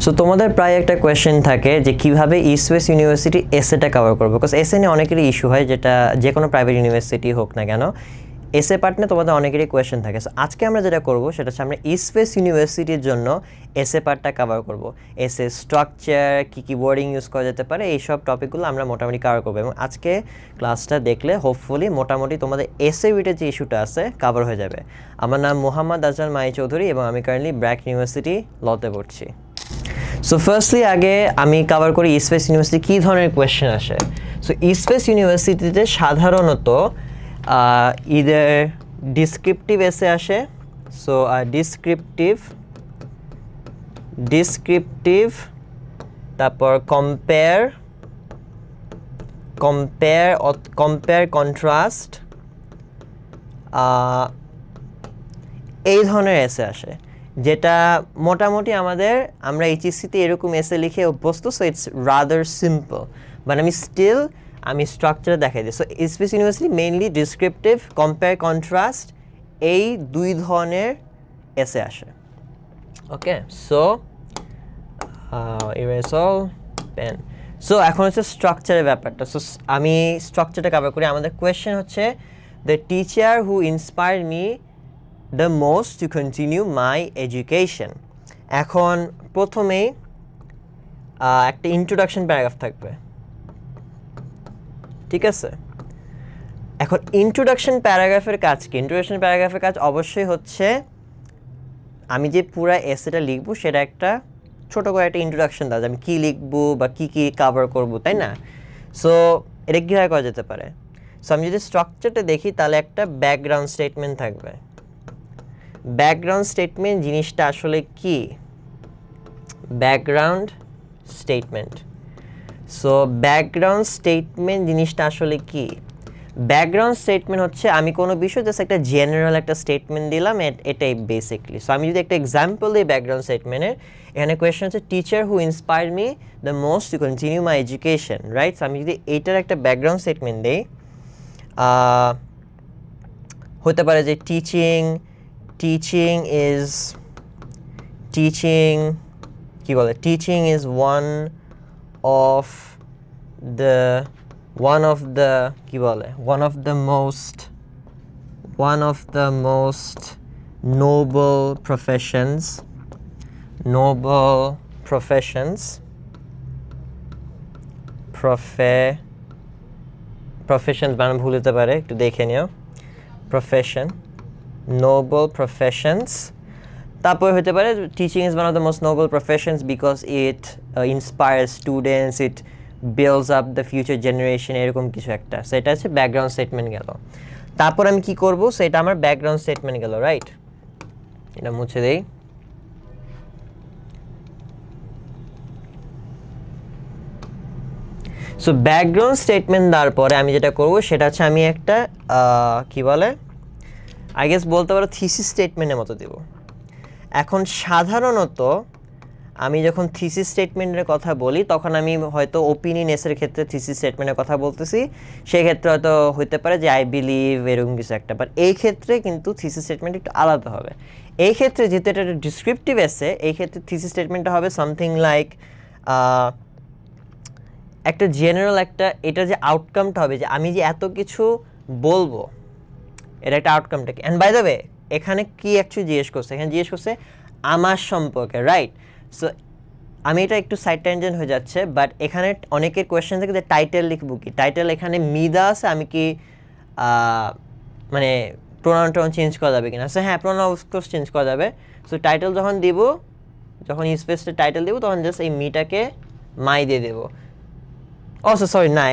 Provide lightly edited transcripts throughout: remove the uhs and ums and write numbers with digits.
So তোমাদের প্রায় একটা কোয়েশ্চেন থাকে যে কিভাবে ইস্ট ওয়েস্ট ইউনিভার্সিটি এসএটা কভার করবো, বিকজ এসএ নিয়ে অনেকেরই ইস্যু হয়, যেটা যে কোনো প্রাইভেট ইউনিভার্সিটি হোক না কেন এসএ পার্ট নিয়ে তোমাদের অনেকেরই কোয়েশ্চেন থাকে। সো আজকে আমরা যেটা করবো সেটা হচ্ছে আমরা ইস্ট ওয়েস্ট ইউনিভার্সিটির জন্য এসএ পার্টটা কভার করবো। এসএ স্ট্রাকচার, কী কী ওয়ার্ডিং ইউজ করা যেতে পারে, এইসব টপিকগুলো আমরা মোটামুটি কভার করবো এবং আজকে ক্লাসটা দেখলে হোপফুলি মোটামুটি তোমাদের এসএ উইটের যে ইস্যুটা আছে কভার হয়ে যাবে। আমার নাম মোহাম্মদ আজমান মাই চৌধুরী এবং আমি কারেন্টলি ব্র্যাক ইউনিভার্সিটি লতে পড়ছি। সো ফার্স্টলি আগে আমি কভার করি ইস্ট ওয়েস্ট ইউনিভার্সিটি কী ধরনের কোয়েশ্চেন আসে। সো ইস্ট ওয়েস্ট ইউনিভার্সিটিতে সাধারণত ইদার ডিসক্রিপটিভ এসে আসে, সো ডিসক্রিপটিভ তারপর কম্পেয়ার কন্ট্রাস্ট, এই ধরনের এসে আসে, যেটা মোটামুটি আমরা এইচএসসিতে এরকম এসে লিখে অভ্যস্ত। So it's rather simple, but আমি স্ট্রাকচার দেখাই দিই। So east West university mainly descriptive, compare contrast, এই দুই ধরনের এসে আসে। ওকে, সো ইরেজল পেন। সো এখন হচ্ছে স্ট্রাকচারের ব্যাপারটা। সো আমি স্ট্রাকচারটা কভার করি। আমাদের কোয়েশ্চেন হচ্ছে the teacher who inspired me the most to continue my education। এখন প্রথমেই একটা ইন্ট্রোডাকশন প্যারাগ্রাফ থাকবে, ঠিক আছে? এখন ইন্ট্রোডাকশন প্যারাগ্রাফের কাজ কি? ইন্ট্রোডাকশন প্যারাগ্রাফের কাজ অবশ্যই হচ্ছে আমি যে পুরো এসেটা লিখবো সেটা একটা ছোটো করে একটা ইন্ট্রোডাকশন দেওয়া, আমি কী লিখবো বা কী কী কভার করবো, তাই না? সো এটা কীভাবে করা যেতে পারে? সো আমি যদি স্ট্রাকচারটা দেখি তাহলে একটা ব্যাকগ্রাউন্ড স্টেটমেন্ট থাকবে। ব্যাকগ্রাউন্ড স্টেটমেন্ট জিনিসটা আসলে কি? Background statement. So background statement জিনিসটা আসলে কি? ব্যাকগ্রাউন্ড স্টেটমেন্ট হচ্ছে আমি কোনো বিষয় জাস্ট একটা জেনারেল একটা স্টেটমেন্ট দিলাম, এটাই বেসিকলি। সো আমি যদি একটা এক্সাম্পল দিই ব্যাকগ্রাউন্ড স্টেটমেন্টের, এখানে কোয়েশ্চেন হচ্ছে teacher who inspired me the most to continue my education, right? So আমি যদি এইটার একটা ব্যাকগ্রাউন্ড স্টেটমেন্ট দিই, হতে পারে যে teaching is one of the most noble professions বানান ভুল হতে পারে, একটু দেখে নিও। noble professions, তারপর হতে পারে teaching is one of the most noble professions because it inspires students, it builds up the future generation, এরকম কিছু একটা। সো এটা হচ্ছে ব্যাকগ্রাউন্ড স্টেটমেন্ট গেল। তারপর আমি কি করব? সো এটা আমার ব্যাকগ্রাউন্ড স্টেটমেন্ট গেল, রাইট? এটা মুছে দেই। সো ব্যাকগ্রাউন্ড স্টেটমেন্ট দেওয়ার পরে আমি যেটা করব সেটা হচ্ছে আমি একটা আই গেস বলতে পারো থিসিস স্টেটমেন্টের মতো দেব। এখন সাধারণত আমি যখন থিসিস স্টেটমেন্টের কথা বলি তখন আমি হয়তো ওপিনিয়ন এসের ক্ষেত্রে থিসিস স্টেটমেন্টের কথা বলতেছি, সেক্ষেত্রে হয়তো হতে পারে যে আই বিলিভ এরকম কিছু একটা। বাট এই ক্ষেত্রে কিন্তু থিসিস স্টেটমেন্ট একটু আলাদা হবে। এই ক্ষেত্রে যেহেতু এটা একটা ডিসক্রিপটিভ এসে, এই ক্ষেত্রে থিসিস স্টেটমেন্টটা হবে সামথিং লাইক একটা জেনারেল এটা যে আউটকামটা হবে, যে আমি যে এত কিছু বলবো এটা একটা আউটকামটা কি। অ্যান্ড বাই দ্য ওয়ে এখানে কি অ্যাকচুয়ালি জিজ্ঞেস করছে? এখানে জিজ্ঞেস করছে আমার সম্পর্কে, রাইট? সো আমি এটা একটু সাইড ট্যানজেন্ট হয়ে যাচ্ছে, বাট এখানে অনেকের কোয়েশ্চেন থাকে যে টাইটেল লিখবো কি। টাইটেল এখানে মিদা আছে, আমি কি মানে প্রোনাউনটা চেঞ্জ করা যাবে কিনা? হ্যাঁ, প্রোনাউন অফকোর্স চেঞ্জ করা যাবে। সো টাইটেল যখন দিব, যখন স্পেসটা টাইটেল দেবো তখন জাস্ট এই মিটাকে মাই দিয়ে দেবো। সরি না,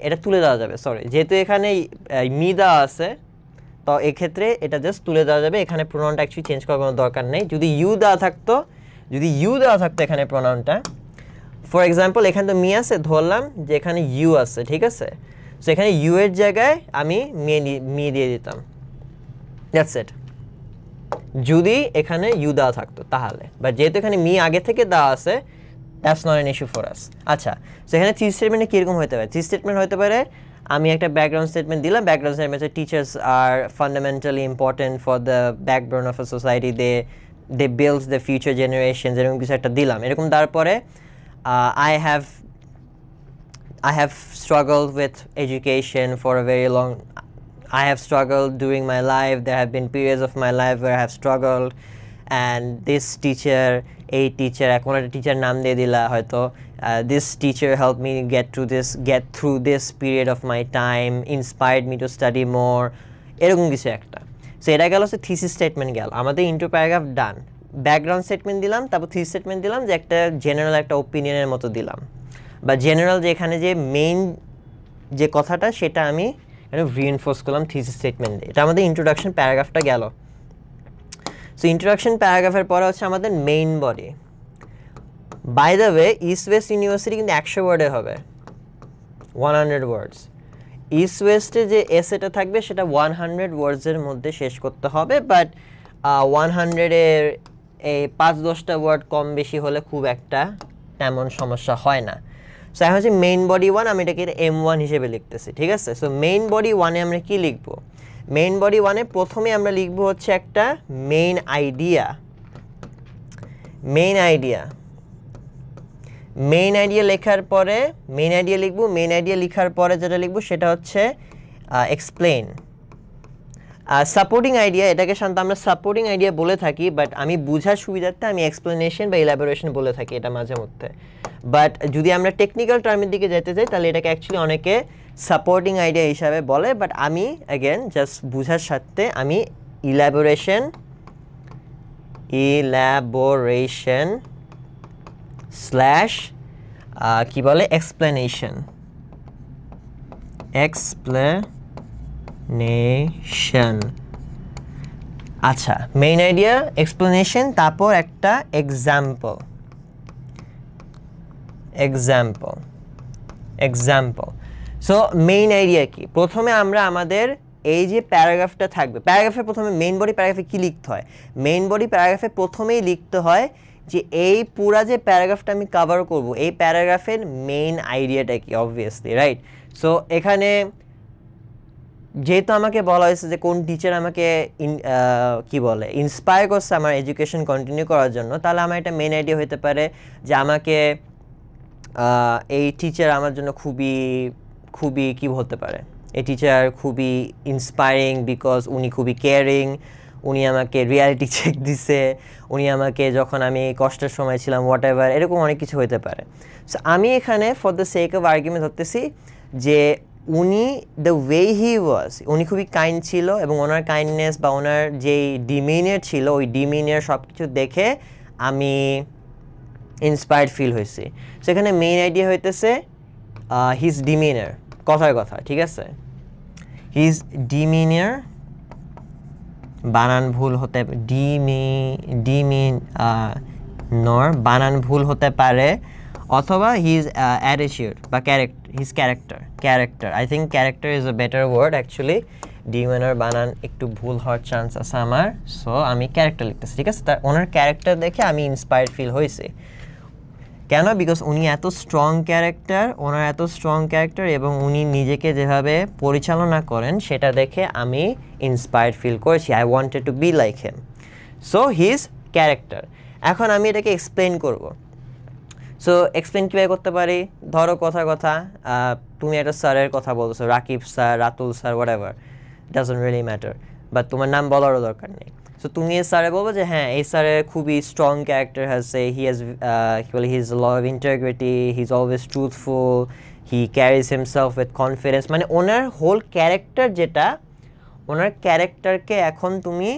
এটা তুলে দেওয়া যাবে। সরি, যেহেতু এখানে মি দেওয়া আছে তো এক্ষেত্রে এটা জাস্ট তুলে দেওয়া যাবে। এখানে প্রোনাউনটা অ্যাকচুয়ালি চেঞ্জ করার কোনো দরকার নেই। যদি ইউ দেওয়া থাকতো এখানে প্রোনাউনটা, ফর এক্সাম্পল এখানে তো মি আছে, ধরলাম যে এখানে ইউ আছে, ঠিক আছে? সো এখানে ইউ এর জায়গায় আমি মি দিয়ে দিতাম, দ্যাটস ইট। যদি এখানে ইউ দেওয়া থাকতো তাহলে, বাট যেহেতু এখানে মি আগে থেকে দেওয়া আছে, that's not an issue for us. আচ্ছা, সো এখানে থিস স্টেটমেন্টে কীরকম হতে পারে? থিস স্টেটমেন্ট হতে পারে আমি একটা ব্যাকগ্রাউন্ড স্টেটমেন্ট দিলাম। Background statement teachers are fundamentally important for the backbone of a society, they they builds the future generations, এরকম কিছু একটা দিলাম। এরকম তারপরে I have struggled with education for a very long. I have struggled during my life. There have been periods of my life where I have struggled, and this teacher, a teacher, কোনো একটা teacher নাম দিয়ে দিলা হয়তো, this teacher helped me get through this period of my time, inspired me to study more, এরকম কিছু একটা। So এটা গেল হচ্ছে থিসিস স্টেটমেন্ট গেল আমাদের, ইন্ট্রো প্যারাগ্রাফ ডান। ব্যাকগ্রাউন্ড স্টেটমেন্ট দিলাম, তারপর থিসিস স্টেটমেন্ট দিলাম, যে একটা জেনারেল একটা ওপিনিয়নের মতো দিলাম, বা জেনারেল যে এখানে যে মেইন যে কথাটা সেটা আমি রিইনফোর্স করলাম থিসিস স্টেটমেন্ট দিয়ে। এটা আমাদের ইন্ট্রোডাকশন প্যারাগ্রাফটা গেল। সো ইন্ট্রোডাকশন প্যারাগ্রাফের পরে হচ্ছে আমাদের main body. By the way, East West University কিন্তু 100 ওয়ার্ডে হবে, 100 ওয়ার্ডস। ইস্ট ওয়েস্টে যে এসেটা থাকবে সেটা 100 ওয়ার্ডসের মধ্যে শেষ করতে হবে, বাট 100-এর এই 5-10টা ওয়ার্ড কম বেশি হলে খুব একটা তেমন সমস্যা হয় না। সো এখন হচ্ছে মেইন বডি 1, আমি এটাকে M1 হিসেবে লিখতেছি, ঠিক আছে। সো মেইন বডি 1-এ আমরা কি লিখব? মেইন বডি 1-এ প্রথমে আমরা লিখব হচ্ছে একটা মেইন আইডিয়া। মেইন আইডিয়া লেখার পরে মেইন আইডিয়া লিখব। মেইন আইডিয়া লেখার পরে যেটা লিখব সেটা হচ্ছে এক্সপ্লেইন। সাপোর্টিং আইডিয়া, এটাকে সাধারণত আমরা সাপোর্টিং আইডিয়া বলে থাকি, বাট আমি বোঝার সুবিধার্থে আমি এক্সপ্লেনেশন বা ইলাবোরেশন বলে থাকি এটা মাঝে মধ্যে। বাট যদি আমরা টেকনিক্যাল টার্মের দিকে যেতে চাই তাহলে এটাকে অ্যাকচুয়ালি অনেকে সাপোর্টিং আইডিয়া হিসাবে বলে, বাট আমি অ্যাগেন জাস্ট বোঝার সাথে আমি ইলাবোরেশন স্ল্যাশ কি বলে এক্সপ্লেনেশন আচ্ছা, মেইন আইডিয়া, এক্সপ্লেনেশন, তারপর একটা এক্সাম্পল। সো মেইন আইডিয়া কি? প্রথমে আমরা আমাদের এই যে প্যারাগ্রাফটা থাকবে, প্যারাগ্রাফে প্রথমে মেইন বডি প্যারাগ্রাফে কি লিখতে হয়? মেইন বডি প্যারাগ্রাফে প্রথমেই লিখতে হয় যে এই পুরা যে প্যারাগ্রাফটা আমি কভার করব, এই প্যারাগ্রাফের মেইন আইডিয়াটা কি, অবভিয়াসলি, রাইট? সো এখানে যেহেতু আমাকে বলা হয়েছে যে কোন টিচার আমাকে কি বলে ইন্সপায়ার করছে আমার এডুকেশন কন্টিনিউ করার জন্য, তাহলে আমার একটা মেইন আইডিয়া হতে পারে যে আমাকে এই টিচার আমার জন্য খুবই কি হতে পারে, এই টিচার খুবই ইন্সপায়ারিং বিকজ উনি খুবই কেয়ারিং, উনি আমাকে রিয়ালিটি চেক দিছে, উনি আমাকে যখন আমি কষ্টের সময় ছিলাম, হোয়াট এভার, এরকম অনেক কিছু হতে পারে। সো আমি এখানে for the sake of argument ধরতেছি যে উনি দ্য ওয়ে হি ওয়াজ, উনি খুবই কাইন্ড ছিল, এবং ওনার কাইন্ডনেস বা ওনার যেই ডিমিনিয়ার ছিল, ওই ডিমিনিয়ার সব কিছু দেখে আমি ইন্সপায়ার্ড ফিল হয়েছি। সেখানে মেইন আইডিয়া হইতেছে হিজ ডিমিনিয়ার, কথার কথা, ঠিক আছে? হিজ ডিমিনিয়ার, বানান ভুল হতে বানান ভুল হতে পারে, অথবা হিজ অ্যাটিটিউড বা his character. I think character is a better word actually, demeanour বানান একটু ভুল হওয়ার চান্স আছে আমার, সো আমি ক্যারেক্টার লিখতেছি, ঠিক আছে? তার ওনার ক্যারেক্টার দেখে আমি ইন্সপায়ার্ড ফিল হয়েছি। কেন? বিকজ উনি এত স্ট্রং ক্যারেক্টার, ওনার এত স্ট্রং ক্যারেক্টার, এবং উনি নিজেকে যেভাবে পরিচালনা করেন সেটা দেখে আমি ইন্সপায়ার্ড ফিল করেছি। I wanted to be like him. So his character. এখন আমি এটাকে এক্সপ্লেন করব। সো এক্সপ্লেন কীভাবে করতে পারি? ধরো কথা তুমি একটা স্যারের কথা বলছো, Rakib sir, Ratul sir, what ever, doesn't really matter, but তোমার নাম বলারও দরকার নেই। সো তুমি এই স্যারে বলবো যে হ্যাঁ, এই স্যারের খুবই স্ট্রং ক্যারেক্টার আছে, হি হ্যাজ কি বলে, he is lot of integrity, he is always truthful, he carries himself with confidence. মানে ওনার হোল ক্যারেক্টার যেটা, ওনার ক্যারেক্টারকে এখন তুমি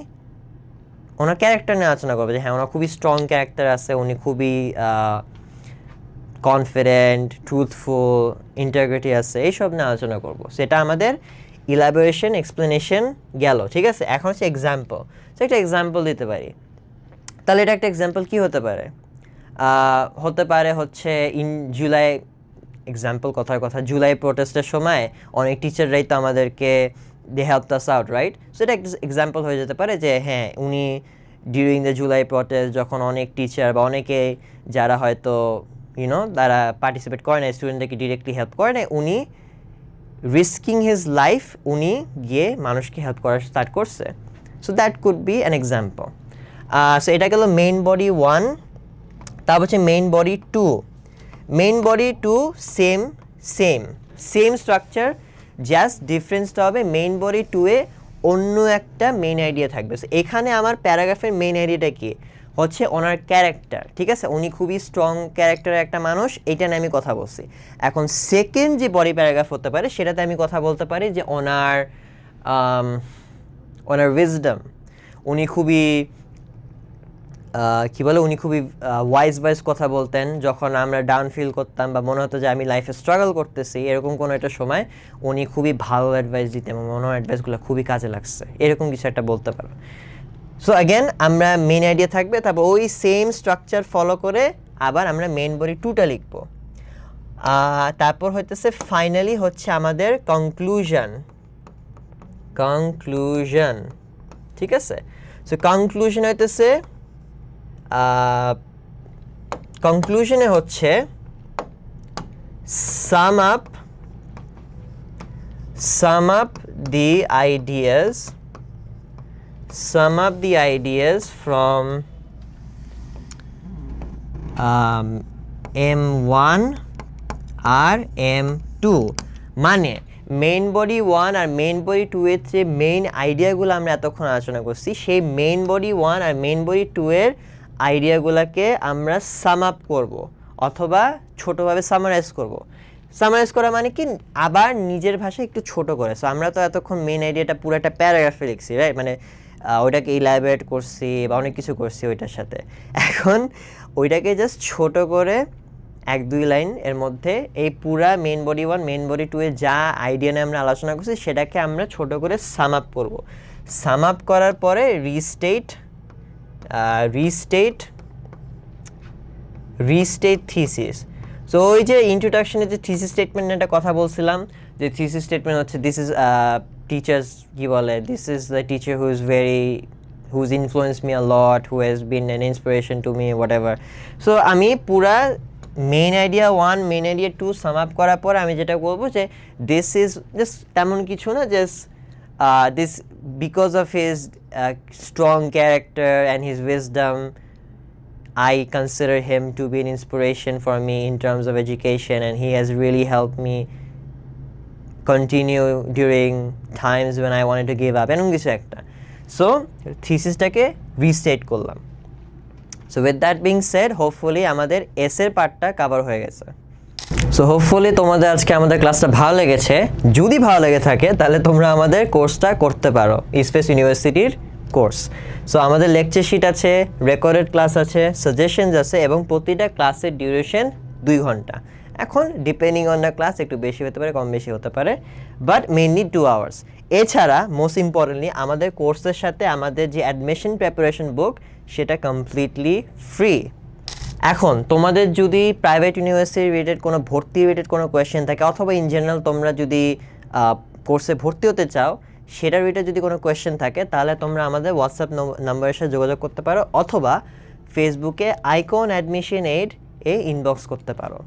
ওনার ক্যারেক্টার নিয়ে আলোচনা করবে যে হ্যাঁ, ওনার খুবই স্ট্রং ক্যারেক্টার আছে, উনি খুবই কনফিডেন্ট, ট্রুথফুল, ইন্টিগ্রিটি আছে, এইসব নিয়ে আলোচনা করবো। সেটা আমাদের ইলাবোরেশন, এক্সপ্লেনেশন গেল, ঠিক আছে? এখন হচ্ছে এক্সাম্পল। সো একটা এক্সাম্পল দিতে পারি। তাহলে এটা একটা এক্সাম্পল কি হতে পারে? হচ্ছে ইন জুলাই, এক্সাম্পল কথার কথা, জুলাই প্রোটেস্টের সময় অনেক টিচাররাই তো আমাদেরকে they helped us out, right? So এটা একটা এক্সাম্পল হয়ে যেতে পারে যে হ্যাঁ, উনি ডিউরিং দ্য জুলাই প্রোটেস্ট যখন অনেক টিচার বা অনেকে যারা হয়তো তারা পার্টিসিপেট করে না, স্টুডেন্টদেরকে ডিরেক্টলি হেল্প করে না, উনি রিস্কিং হিজ লাইফ, উনি গিয়ে মানুষকে হেল্প করা স্টার্ট করছে। So that could be an example. So এটা গেল মেইন বডি 1, তারপর হচ্ছে main body 2। Main body 2 same structure, just ডিফারেন্সটা হবে মেইন বডি 2 এ অন্য একটা মেইন আইডিয়া থাকবে। সো এখানে আমার প্যারাগ্রাফের মেইন আইডিয়াটা কি হচ্ছে ওনার ক্যারেক্টার, ঠিক আছে, উনি খুবই স্ট্রং ক্যারেক্টারের একটা মানুষ, এইটা নিয়ে আমি কথা বলছি। এখন সেকেন্ড যে বডি প্যারাগ্রাফ হতে পারে সেটাতে আমি কথা বলতে পারি যে ওনার উইজডম, উনি খুবই কী বলে, উনি খুবই ওয়াইজ কথা বলতেন যখন আমরা ডাউন ফিল করতাম বা মনে হতো যে আমি লাইফে স্ট্রাগল করতেছি, এরকম কোনো একটা সময় উনি খুবই ভালো অ্যাডভাইস দিতেন এবং ওনার অ্যাডভাইসগুলো খুবই কাজে লাগছে, এরকম কিছু একটা বলতে পারো। সো অ্যাগেন আমরা মেইন আইডিয়া থাকবে, তারপর ওই সেম স্ট্রাকচার ফলো করে আবার আমরা মেইন বডি 2টা লিখবো। তারপর হইতেছে ফাইনালি হচ্ছে আমাদের কনক্লুশন, ঠিক আছে। সো কনক্লুশন হইতেছে কনক্লুশনে হচ্ছে sum up the ideas from M1 R M2, মানে মেইন বডি 1 আর মেইন বডি 2 এর যে মেইন আইডিয়াগুলো আমরা এতক্ষণ আলোচনা করছি, সেই মেইন বডি 1 আর মেইন বডি 2 এর আইডিয়াগুলোকে আমরা সাম আপ করব অথবা ছোটোভাবে সামারাইজ করব। সামারাইজ করা মানে কি, আবার নিজের ভাষায় একটু ছোট করে। সো আমরা তো এতক্ষণ মেইন আইডিয়াটা পুরো একটা প্যারাগ্রাফে লিখছি, রাইট, মানে ওইটাকে ইলাবোরেট করছি বা অনেক কিছু করছি ওইটার সাথে। এখন ওইটাকে জাস্ট ছোট করে 1-2 লাইন এর মধ্যে এই পুরা মেইন বডি 1 মেইন বডি 2 এ যা আইডিয়া নিয়ে আমরা আলোচনা করছি সেটাকে আমরা ছোট করে সাম আপ করব। সাম আপ করার পরে রিস্টেট থিসিস। সো ওই যে ইন্ট্রোডাকশনে যে থিসিস স্টেটমেন্ট একটা কথা বলছিলাম, যে থিসিস স্টেটমেন্ট হচ্ছে দিস ইজ টিচার্স কি বলে, this is the teacher who's influenced me a lot, who has been an inspiration to me, whatever. So আমি পুরা main idea 1 main idea 2 sum up করার পর আমি যেটা বলবো যে দিস ইজ জাস্ট তেমন কিছু না, just this because of his strong character and his wisdom, I consider him to be an inspiration for me in terms of education, and he has really helped me continue during times when I wanted to give up, এরকম কিছু একটা। So থিসিসটাকে restate করলাম। So with that being shed, hopefully আমাদের এসের পার্টটা cover হয়ে গেছে। So hopefully তোমাদের আজকে আমাদের ক্লাসটা ভালো লেগেছে। যদি ভালো লেগে থাকে তাহলে তোমরা আমাদের কোর্সটা করতে পারো, স্পেস ইউনিভার্সিটির কোর্স। সো আমাদের লেকচার শিট আছে, রেকর্ডেড ক্লাস আছে, সাজেশনস আছে এবং প্রতিটা ক্লাসের ডিউরেশন 2 ঘন্টা। এখন ডিপেন্ডিং অন দ্য ক্লাস একটু বেশি হতে পারে, কম বেশি হতে পারে, বাট মেইনলি 2 আওয়ার্স। এছাড়া মোস্ট ইম্পর্টেন্টলি আমাদের কোর্সের সাথে আমাদের যে অ্যাডমিশন প্রিপারেশন বুক সেটা কমপ্লিটলি ফ্রি। এখন তোমাদের যদি প্রাইভেট ইউনিভার্সিটি রিলেটেড কোনো ভর্তি রিলেটেড কোনো কোয়েশ্চেন থাকে অথবা ইন জেনারেল তোমরা যদি কোর্সে ভর্তি হতে চাও সেটার রিলেটেড যদি কোনো কোয়েশ্চেন থাকে তাহলে তোমরা আমাদের হোয়াটসঅ্যাপ নাম্বারের সাথে যোগাযোগ করতে পারো অথবা ফেসবুকে আইকন অ্যাডমিশন এইড এ ইনবক্স করতে পারো।